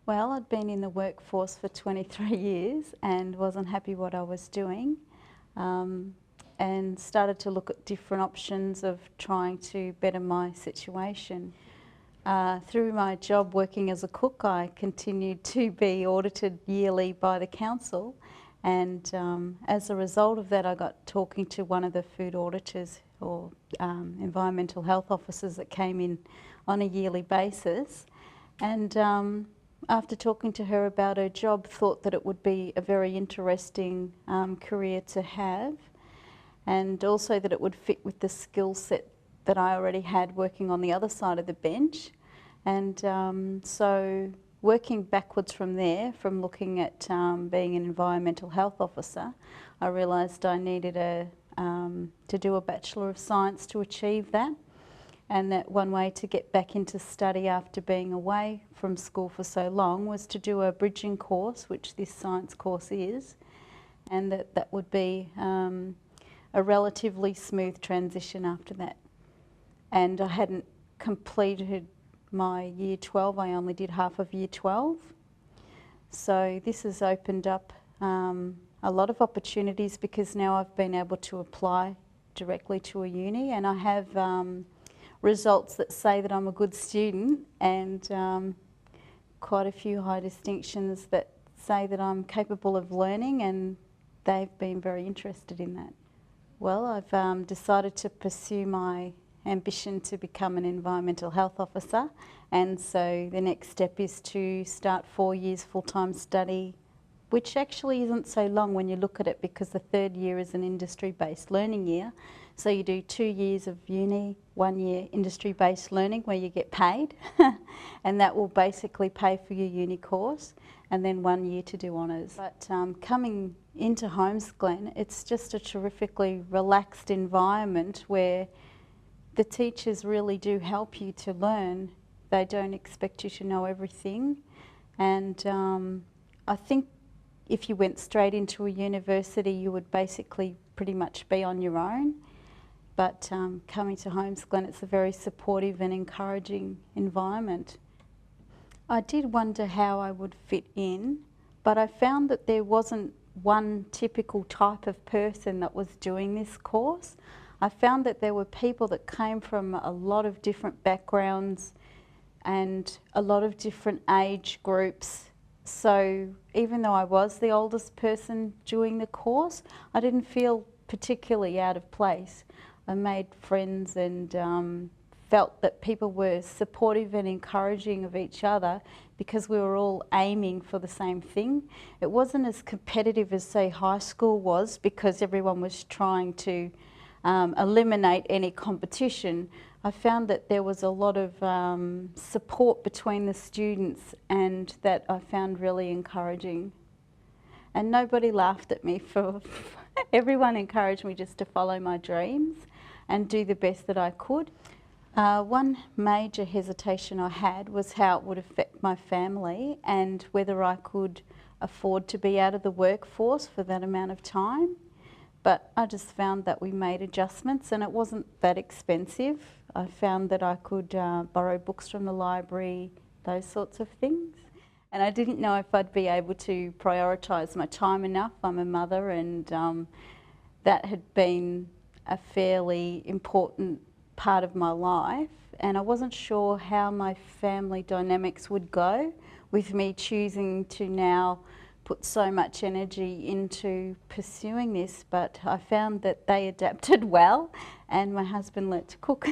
Well, I'd been in the workforce for 23 years and wasn't happy what I was doing, and started to look at different options of trying to better my situation. Through my job working as a cook, I continued to be audited yearly by the council, and as a result of that I got talking to one of the food auditors or environmental health officers that came in on a yearly basis, and after talking to her about her job, thought that it would be a very interesting career to have, and also that it would fit with the skill set that I already had working on the other side of the bench. And so working backwards from there, from looking at being an environmental health officer, I realised I needed to do a Bachelor of Science to achieve that. And that one way to get back into study after being away from school for so long was to do a bridging course, which this science course is, and that would be a relatively smooth transition after that. And I hadn't completed my year 12, I only did half of year 12. So this has opened up a lot of opportunities, because now I've been able to apply directly to a uni, and I have results that say that I'm a good student, and quite a few high distinctions that say that I'm capable of learning, and they've been very interested in that. Well, I've decided to pursue my ambition to become an environmental health officer, and so the next step is to start 4 years full-time study, which actually isn't so long when you look at it, because the third year is an industry-based learning year. So you do 2 years of uni, 1 year industry-based learning where you get paid, and that will basically pay for your uni course, and then 1 year to do honours. But coming into Holmesglen, it's just a terrifically relaxed environment where the teachers really do help you to learn. They don't expect you to know everything, and I think if you went straight into a university you would basically pretty much be on your own. But coming to Holmesglen, it's a very supportive and encouraging environment. I did wonder how I would fit in, but I found that there wasn't one typical type of person that was doing this course. I found that there were people that came from a lot of different backgrounds and a lot of different age groups. So even though I was the oldest person doing the course, I didn't feel particularly out of place. I made friends and felt that people were supportive and encouraging of each other, because we were all aiming for the same thing. It wasn't as competitive as, say, high school was, because everyone was trying to eliminate any competition. I found that there was a lot of support between the students, and that I found really encouraging. And nobody laughed at me for everyone encouraged me just to follow my dreams and do the best that I could. One major hesitation I had was how it would affect my family, and whether I could afford to be out of the workforce for that amount of time. But I just found that we made adjustments, and it wasn't that expensive. I found that I could borrow books from the library, those sorts of things. And I didn't know if I'd be able to prioritise my time enough. I'm a mother, and that had been a fairly important part of my life, and I wasn't sure how my family dynamics would go with me choosing to now put so much energy into pursuing this. But I found that they adapted well, and my husband learnt to cook.